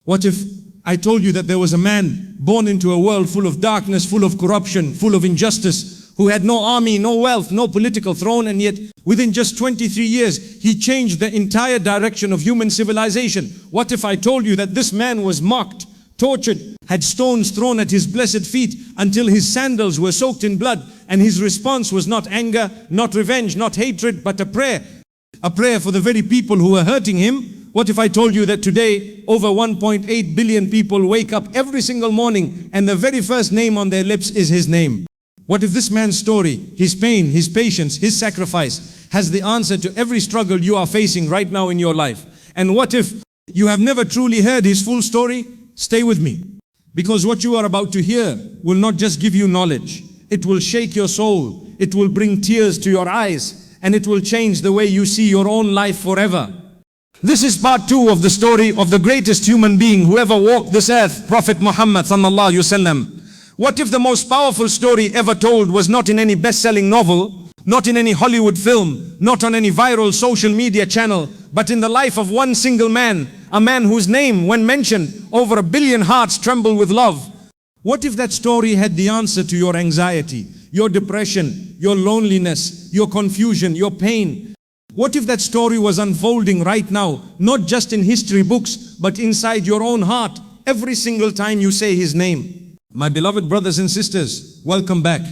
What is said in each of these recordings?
What if I told you that there was a man born into a world full of darkness, full of corruption, full of injustice, who had no army, no wealth, no political throne, and yet within just 23 years, he changed the entire direction of human civilization? What if I told you that this man was mocked, tortured, had stones thrown at his blessed feet until his sandals were soaked in blood, and his response was not anger, not revenge, not hatred, but a prayer for the very people who were hurting him? What if I told you that today over 1.8 billion people wake up every single morning and the very first name on their lips is his name? What if this man's story, his pain, his patience, his sacrifice has the answer to every struggle you are facing right now in your life? And what if you have never truly heard his full story? Stay with me, because what you are about to hear will not just give you knowledge, it will shake your soul, it will bring tears to your eyes, and it will change the way you see your own life forever. This is part 2 of the story of the greatest human being who ever walked this earth, Prophet Muhammad sallallahu alaihi wasallam. What if the most powerful story ever told was not in any best-selling novel, not in any Hollywood film, not on any viral social media channel, but in the life of one single man, a man whose name, when mentioned, over 1 billion hearts tremble with love? What if that story had the answer to your anxiety, your depression, your loneliness, your confusion, your pain? What if that story was unfolding right now, not just in history books, but inside your own heart, every single time you say his name? My beloved brothers and sisters, welcome back.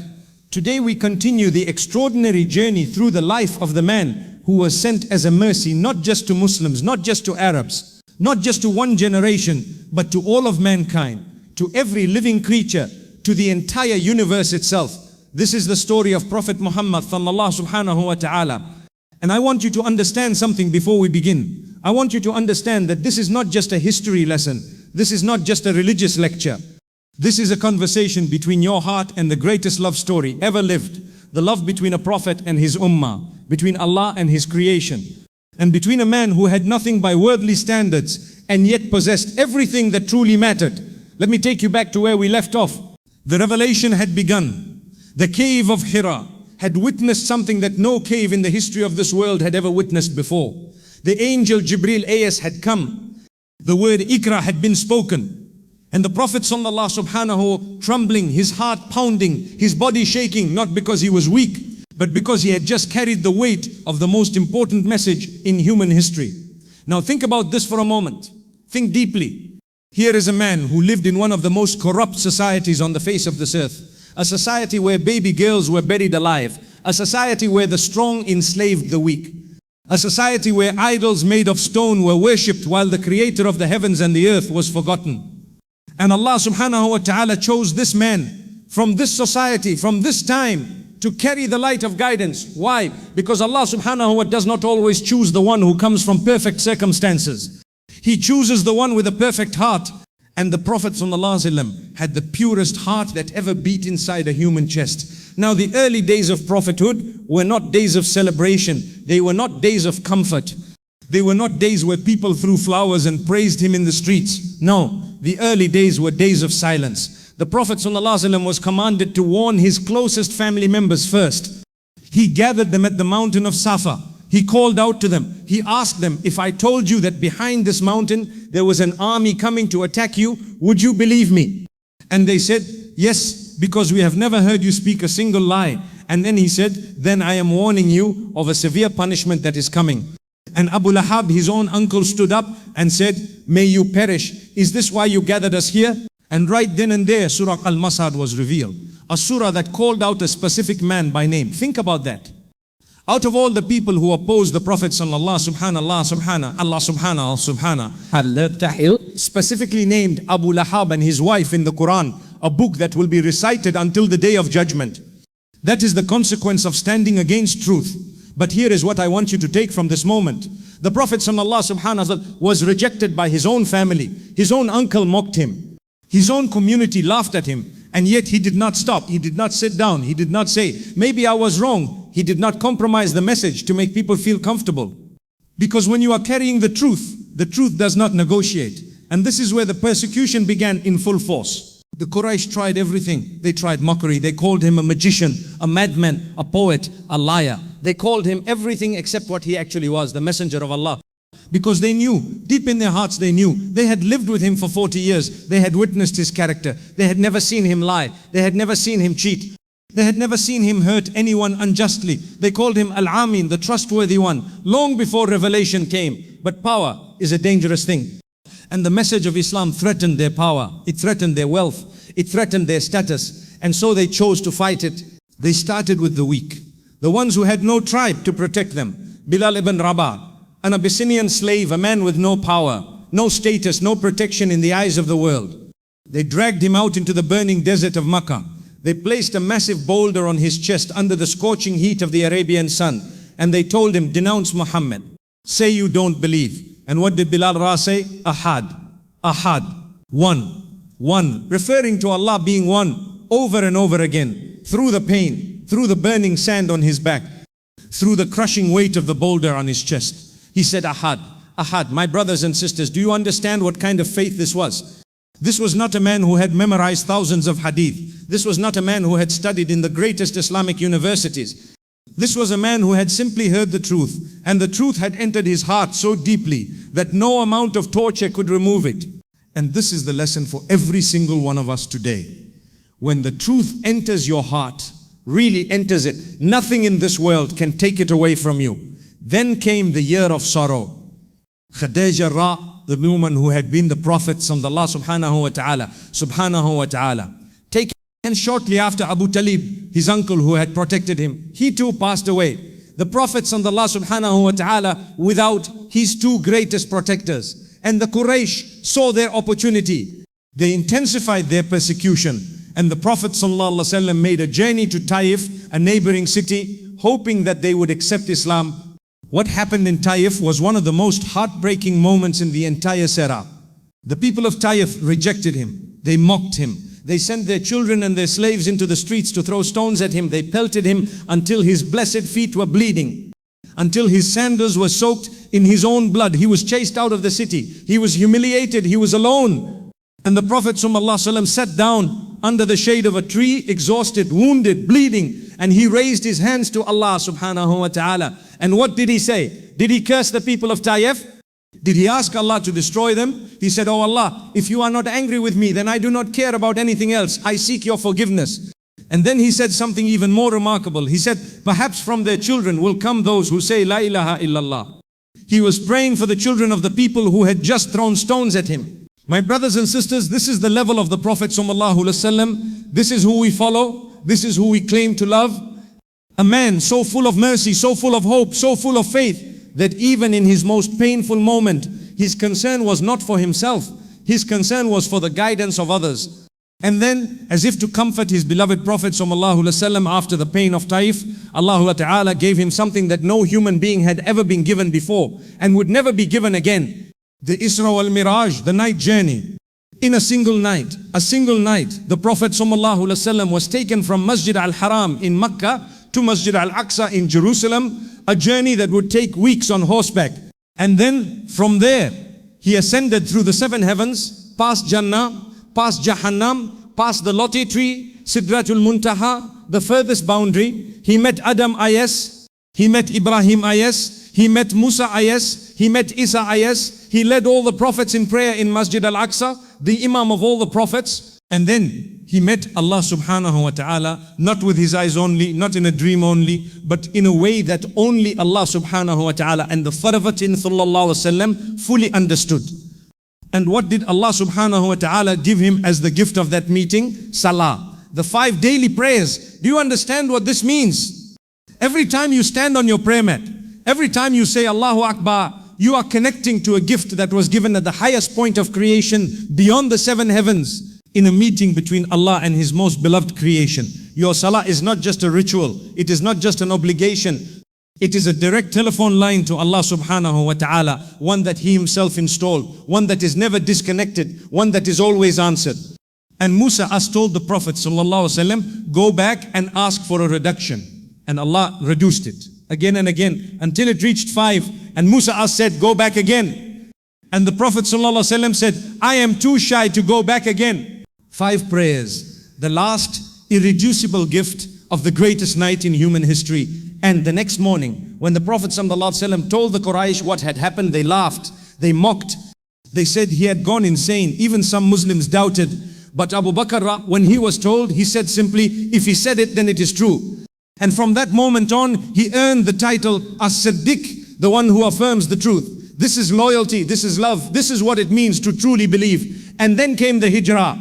Today we continue the extraordinary journey through the life of the man who was sent as a mercy, not just to Muslims, not just to Arabs, not just to one generation, but to all of mankind, to every living creature, to the entire universe itself. This is the story of Prophet Muhammad sallallahu subhanahu wa ta'ala. And I want you to understand something before we begin. I want you to understand that this is not just a history lesson. This is not just a religious lecture. This is a conversation between your heart and the greatest love story ever lived. The love between a prophet and his ummah, between Allah and his creation, and between a man who had nothing by worldly standards and yet possessed everything that truly mattered. Let me take you back to where we left off. The revelation had begun. The cave of Hira had witnessed something that no cave in the history of this world had ever witnessed before. The angel Jibril A.S. had come. The word Ikra had been spoken. And the Prophet subhanahu, trembling, his heart pounding, his body shaking, not because he was weak, but because he had just carried the weight of the most important message in human history. Now think about this for a moment. Think deeply. Here is a man who lived in one of the most corrupt societies on the face of this earth. A society where baby girls were buried alive. A society where the strong enslaved the weak. A society where idols made of stone were worshipped while the creator of the heavens and the earth was forgotten. And Allah subhanahu wa ta'ala chose this man from this society, from this time, to carry the light of guidance. Why? Because Allah subhanahu wa ta'ala does not always choose the one who comes from perfect circumstances. He chooses the one with a perfect heart. And the Prophet ﷺ had the purest heart that ever beat inside a human chest. Now the early days of prophethood were not days of celebration. They were not days of comfort. They were not days where people threw flowers and praised him in the streets. No, the early days were days of silence. The Prophet ﷺ was commanded to warn his closest family members first. He gathered them at the mountain of Safa. He called out to them. He asked them, if I told you that behind this mountain there was an army coming to attack you, would you believe me? And they said, yes, because we have never heard you speak a single lie. And then he said, then I am warning you of a severe punishment that is coming. And Abu Lahab, his own uncle, stood up and said, may you perish. Is this why you gathered us here? And right then and there, Surah Al-Masad was revealed. A surah that called out a specific man by name. Think about that. Out of all the people who opposed the Prophet specifically named Abu Lahab and his wife in the Quran, a book that will be recited until the day of judgment. That is the consequence of standing against truth. But here is what I want you to take from this moment. The Prophet was rejected by his own family. His own uncle mocked him. His own community laughed at him. And yet he did not stop. He did not sit down. He did not say, maybe I was wrong. He did not compromise the message to make people feel comfortable. Because when you are carrying the truth does not negotiate. And this is where the persecution began in full force. The Quraysh tried everything. They tried mockery. They called him a magician, a madman, a poet, a liar. They called him everything except what he actually was, the messenger of Allah. Because they knew, deep in their hearts they knew, they had lived with him for 40 years. They had witnessed his character. They had never seen him lie. They had never seen him cheat. They had never seen him hurt anyone unjustly. They called him Al-Amin, the trustworthy one, long before revelation came. But power is a dangerous thing. And the message of Islam threatened their power. It threatened their wealth. It threatened their status. And so they chose to fight it. They started with the weak, the ones who had no tribe to protect them. Bilal ibn Rabah, an Abyssinian slave, a man with no power, no status, no protection in the eyes of the world. They dragged him out into the burning desert of Makkah. They placed a massive boulder on his chest under the scorching heat of the Arabian sun. And they told him, denounce Muhammad. Say you don't believe. And what did Bilal Ra say? Ahad. Ahad. One. Referring to Allah being one over and over again. Through the pain, through the burning sand on his back, through the crushing weight of the boulder on his chest. He said, Ahad. Ahad. My brothers and sisters, do you understand what kind of faith this was? This was not a man who had memorized thousands of hadith. This was not a man who had studied in the greatest Islamic universities. This was a man who had simply heard the truth, and the truth had entered his heart so deeply that no amount of torture could remove it. And this is the lesson for every single one of us today. When the truth enters your heart, really enters it, nothing in this world can take it away from you. Then came the year of sorrow. Khadija Ra, the woman who had been the prophets of Allah subhanahu wa ta'ala, taken. And shortly after, Abu Talib, his uncle who had protected him, he too passed away. The prophets of Allah subhanahu wa ta'ala without his two greatest protectors. And the Quraysh saw their opportunity. They intensified their persecution. And the Prophet sallallahu alaihi wasallam made a journey to Taif, a neighboring city, hoping that they would accept Islam. What happened in Taif was one of the most heartbreaking moments in the entire Seerah. The people of Taif rejected him. They mocked him. They sent their children and their slaves into the streets to throw stones at him. They pelted him until his blessed feet were bleeding, until his sandals were soaked in his own blood. He was chased out of the city. He was humiliated. He was alone. And the Prophet ﷺ sat down under the shade of a tree, exhausted, wounded, bleeding. And he raised his hands to Allah subhanahu wa ta'ala. And what did he say? Did he curse the people of Taif? Did he ask Allah to destroy them? He said, oh Allah, if you are not angry with me, then I do not care about anything else. I seek your forgiveness. And then he said something even more remarkable. He said, perhaps from their children will come those who say, La ilaha illallah. He was praying for the children of the people who had just thrown stones at him. My brothers and sisters, this is the level of the Prophet sallallahu alaihi wasallam. This is who we follow. This is who we claim to love. A man so full of mercy, so full of hope, so full of faith, that even in his most painful moment, his concern was not for himself. His concern was for the guidance of others. And then, as if to comfort his beloved Prophet sallallahu alaihi wasallam after the pain of Taif, Allah Ta'ala gave him something that no human being had ever been given before and would never be given again. The Isra wal Miraj, the night journey. In a single night, the Prophet sallallahu alaihi wasallam was taken from Masjid al-Haram in Makkah to Masjid al-Aqsa in Jerusalem, a journey that would take weeks on horseback. And then from there, he ascended through the 7 heavens, past Jannah, past Jahannam, past the Lotte tree, Sidratul Muntaha, the furthest boundary. He met Adam IS, he met Ibrahim IS, he met Musa IS, he met Isa IS. He led all the prophets in prayer in Masjid al-Aqsa, the Imam of all the prophets. And then he met Allah subhanahu wa ta'ala, not with his eyes only, not in a dream only, but in a way that only Allah subhanahu wa ta'ala and the Faravatin sallallahu alaihi wasallam fully understood. And what did Allah subhanahu wa ta'ala give him as the gift of that meeting? Salah, the 5 daily prayers. Do you understand what this means? Every time you stand on your prayer mat, every time you say Allahu Akbar, you are connecting to a gift that was given at the highest point of creation, beyond the 7 heavens, in a meeting between Allah and His most beloved creation. Your salah is not just a ritual. It is not just an obligation. It is a direct telephone line to Allah subhanahu wa ta'ala, one that He Himself installed, one that is never disconnected, one that is always answered. And Musa told the Prophet sallallahu alaihi wasallam, go back and ask for a reduction. And Allah reduced it again and again until it reached 5. And Musa said, go back again. And the Prophet ﷺ said, I am too shy to go back again. 5 prayers, the last irreducible gift of the greatest night in human history. And the next morning, When the Prophet ﷺ told the Quraysh what had happened, they laughed, they mocked. They said he had gone insane. Even some Muslims doubted. But Abu Bakr, when he was told, he said simply, if he said it, then it is true. And from that moment on, he earned the title As-Siddiq, the one who affirms the truth. This is loyalty, this is love, this is what it means to truly believe. And then came the Hijrah,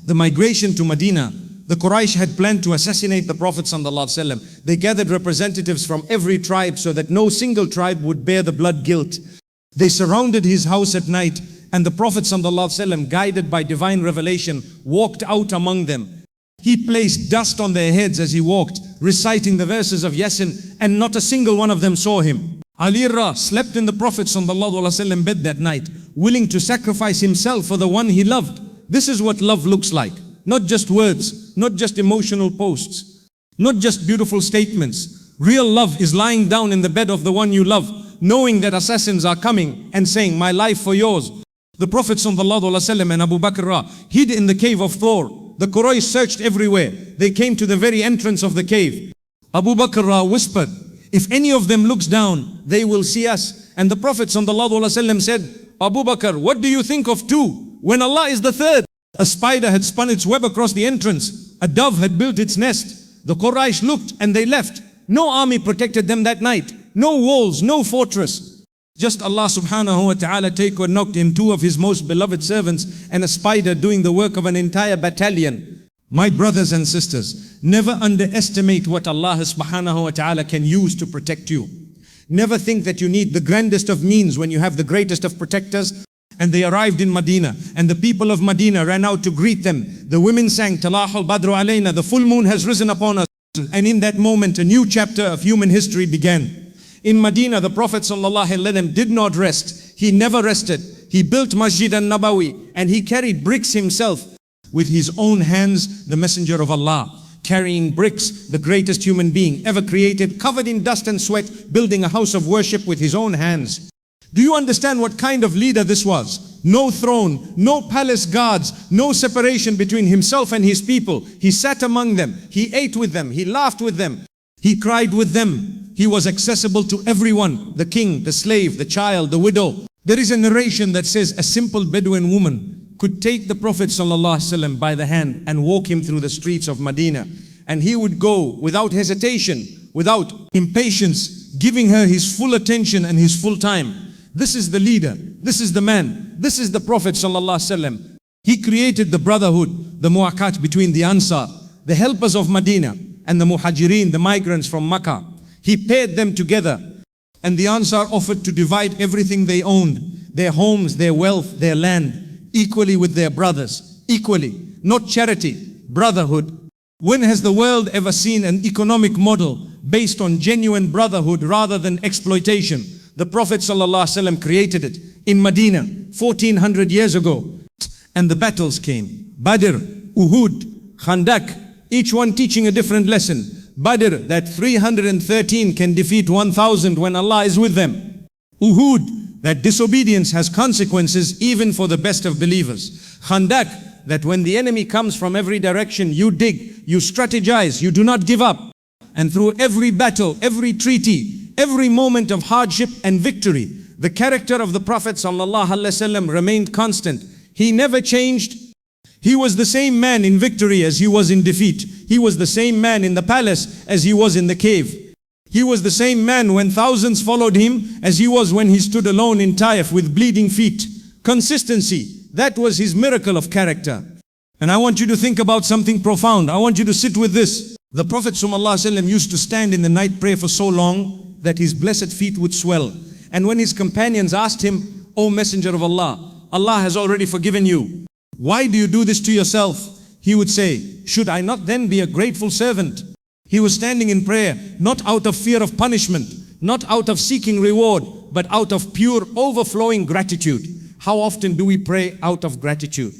the migration to Medina. The Quraysh had planned to assassinate the Prophet ﷺ. They gathered representatives from every tribe so that no single tribe would bear the blood guilt. They surrounded his house at night, and the Prophet ﷺ, guided by divine revelation, walked out among them. He placed dust on their heads as he walked, reciting the verses of Yasin, and not a single one of them saw him. Ali slept in the Prophet ﷺ bed that night, willing to sacrifice himself for the one he loved. This is what love looks like. Not just words, not just emotional posts, not just beautiful statements. Real love is lying down in the bed of the one you love, knowing that assassins are coming and saying, my life for yours. The Prophet ﷺ and Abu Bakr hid in the cave of Thor. The Quraysh searched everywhere. They came to the very entrance of the cave. Abu Bakr whispered, if any of them looks down, they will see us. And the Prophet ﷺ said, Abu Bakr, what do you think of two, when Allah is the third? A spider had spun its web across the entrance. A dove had built its nest. The Quraysh looked and they left. No army protected them that night. No walls, no fortress. Just Allah subhanahu wa ta'ala take or knocked in two of his most beloved servants and a spider doing the work of an entire battalion. My brothers and sisters, never underestimate what Allah subhanahu wa ta'ala can use to protect you. Never think that you need the grandest of means when you have the greatest of protectors. And they arrived in Medina, and the people of Medina ran out to greet them. The women sang, Talahul Badru Alayna, the full moon has risen upon us. And in that moment, a new chapter of human history began. In Medina, the Prophet ﷺ did not rest. He never rested. He built Masjid al-Nabawi, and he carried bricks himself. With his own hands, the Messenger of Allah, carrying bricks, the greatest human being ever created, covered in dust and sweat, building a house of worship with his own hands. Do you understand what kind of leader this was? No throne, no palace guards, no separation between himself and his people. He sat among them, he ate with them, he laughed with them, he cried with them. He was accessible to everyone, the king, the slave, the child, the widow. There is a narration that says a simple Bedouin woman could take the Prophet ﷺ by the hand and walk him through the streets of Medina. And he would go without hesitation, without impatience, giving her his full attention and his full time. This is the leader, this is the man, this is the Prophet ﷺ. He created the brotherhood, the mu'akat between the Ansar, the helpers of Medina, and the Muhajirin, the migrants from Makkah. He paired them together, and the Ansar offered to divide everything they owned, their homes, their wealth, their land, equally with their brothers, equally, not charity, brotherhood. When has the world ever seen an economic model based on genuine brotherhood rather than exploitation? The Prophet ﷺ created it in Medina 1400 years ago. And the battles came. Badr, Uhud, Khandak, each one teaching a different lesson. Badr, that 313 can defeat 1000 when Allah is with them. Uhud, that disobedience has consequences even for the best of believers. Khandak, that when the enemy comes from every direction, you dig, you strategize, you do not give up. And through every battle, every treaty, every moment of hardship and victory, the character of the Prophet ﷺ remained constant. He never changed. He was the same man in victory as he was in defeat. He was the same man in the palace as he was in the cave. He was the same man when thousands followed him as he was when he stood alone in Taif with bleeding feet. Consistency, that was his miracle of character. And I want you to think about something profound. I want you to sit with this. The Prophet ﷺ used to stand in the night prayer for so long that his blessed feet would swell. And when his companions asked him, O Messenger of Allah, Allah has already forgiven you. Why do you do this to yourself? He would say, should I not then be a grateful servant? He was standing in prayer, not out of fear of punishment, not out of seeking reward, but out of pure overflowing gratitude. How often do we pray out of gratitude?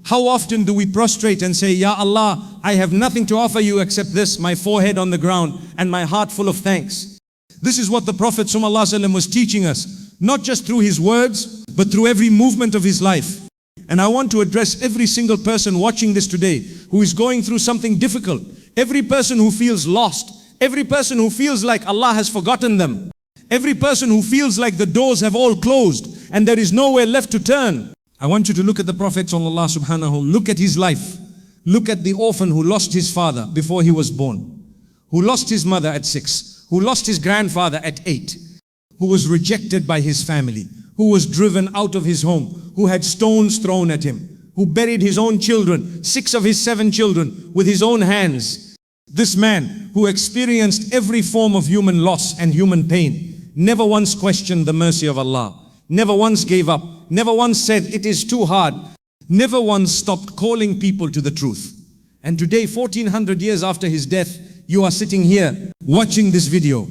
How often do we prostrate and say, Ya Allah, I have nothing to offer you except this, my forehead on the ground and my heart full of thanks. This is what the Prophet ﷺ was teaching us, not just through his words, but through every movement of his life. And I want to address every single person watching this today who is going through something difficult. Every person who feels lost, Every person who feels like Allah has forgotten them. Every person who feels like the doors have all closed and there is nowhere left to turn. I want you to look at the Prophet sallallahu subhanahu, look at his life. Look at the orphan who lost his father before he was born, who lost his mother at 6, who lost his grandfather at 8, who was rejected by his family, who was driven out of his home, who had stones thrown at him, who buried his own children, 6 of his 7 children, with his own hands. This man who experienced every form of human loss and human pain, never once questioned the mercy of Allah, never once gave up, never once said it is too hard, never once stopped calling people to the truth. And today, 1400 years after his death, you are sitting here watching this video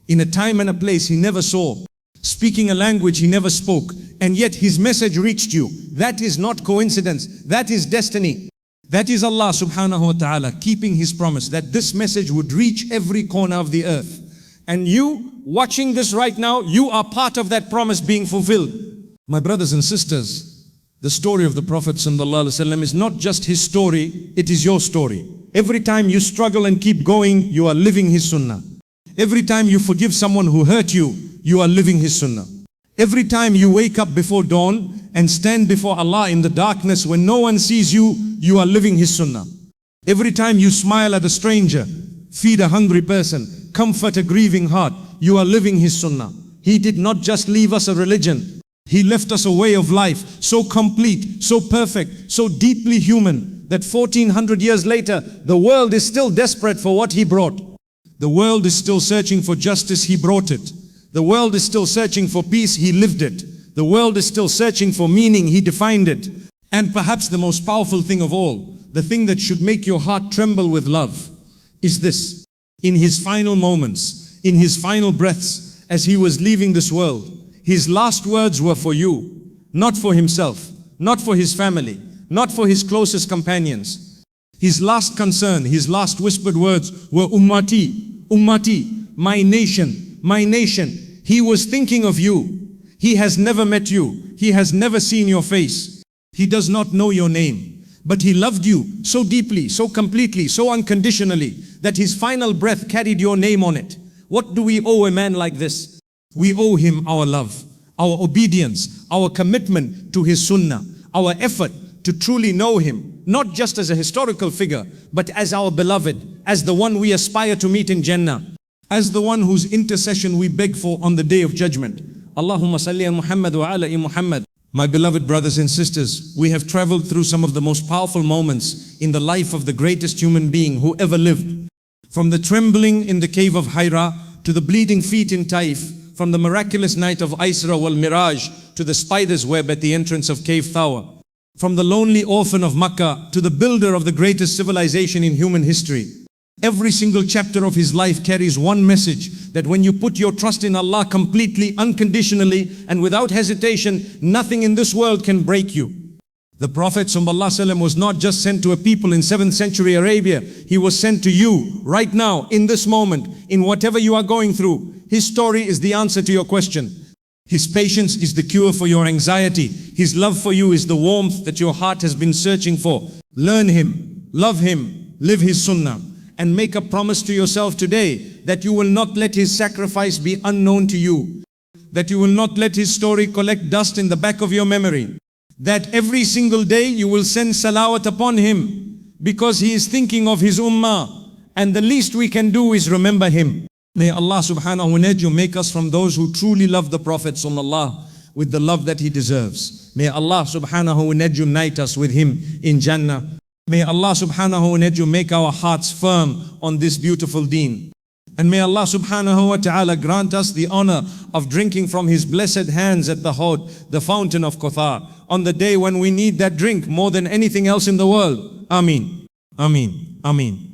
in a time and a place he never saw, speaking a language he never spoke, and yet his message reached you. That is not coincidence, that is destiny. That is Allah subhanahu wa ta'ala keeping his promise that this message would reach every corner of the earth. And you watching this right now, you are part of that promise being fulfilled. My brothers and sisters, the story of the Prophet ﷺ is not just his story, it is your story. Every time you struggle and keep going, you are living his sunnah. Every time you forgive someone who hurt you, you are living his sunnah. Every time you wake up before dawn and stand before Allah in the darkness when no one sees you, you are living his sunnah. Every time you smile at a stranger, feed a hungry person, comfort a grieving heart, you are living his sunnah. He did not just leave us a religion. He left us a way of life so complete, so perfect, so deeply human that 1400 years later, the world is still desperate for what he brought. The world is still searching for justice, he brought it. The world is still searching for peace, he lived it. The world is still searching for meaning, he defined it. And perhaps the most powerful thing of all, the thing that should make your heart tremble with love, is this. In his final moments, in his final breaths, as he was leaving this world, his last words were for you, not for himself, not for his family, not for his closest companions. His last concern, his last whispered words were ummati, ummati, my nation, my nation. He was thinking of you. He has never met you. He has never seen your face. He does not know your name. But he loved you so deeply, so completely, so unconditionally that his final breath carried your name on it. What do we owe a man like this? We owe him our love, our obedience, our commitment to his sunnah, our effort to truly know him, not just as a historical figure, but as our beloved, as the one we aspire to meet in Jannah, as the one whose intercession we beg for on the day of judgment. Allahumma salli ala Muhammad wa ala Muhammad. My beloved brothers and sisters, we have traveled through some of the most powerful moments in the life of the greatest human being who ever lived. From the trembling in the cave of Hira to the bleeding feet in Taif, from the miraculous night of Isra wal Miraj to the spider's web at the entrance of Cave Thawr, from the lonely orphan of Makkah to the builder of the greatest civilization in human history. Every single chapter of his life carries one message, that when you put your trust in Allah completely, unconditionally, and without hesitation, nothing in this world can break you. The Prophet ﷺ was not just sent to a people in 7th century Arabia. He was sent to you right now, in this moment, in whatever you are going through. His story is the answer to your question. His patience is the cure for your anxiety. His love for you is the warmth that your heart has been searching for. Learn him, love him, live his sunnah, and make a promise to yourself today that you will not let his sacrifice be unknown to you, that you will not let his story collect dust in the back of your memory, that every single day you will send salawat upon him because he is thinking of his ummah, and the least we can do is remember him. May Allah subhanahu wa ta'ala make us from those who truly love the Prophet sallallahu with the love that he deserves. May Allah subhanahu wa ta'ala unite us with him in Jannah. May Allah subhanahu wa ta'ala make our hearts firm on this beautiful deen. And may Allah subhanahu wa ta'ala grant us the honor of drinking from his blessed hands at the Hawd, the fountain of Kauthar, on the day when we need that drink more than anything else in the world. Ameen. Ameen. Ameen.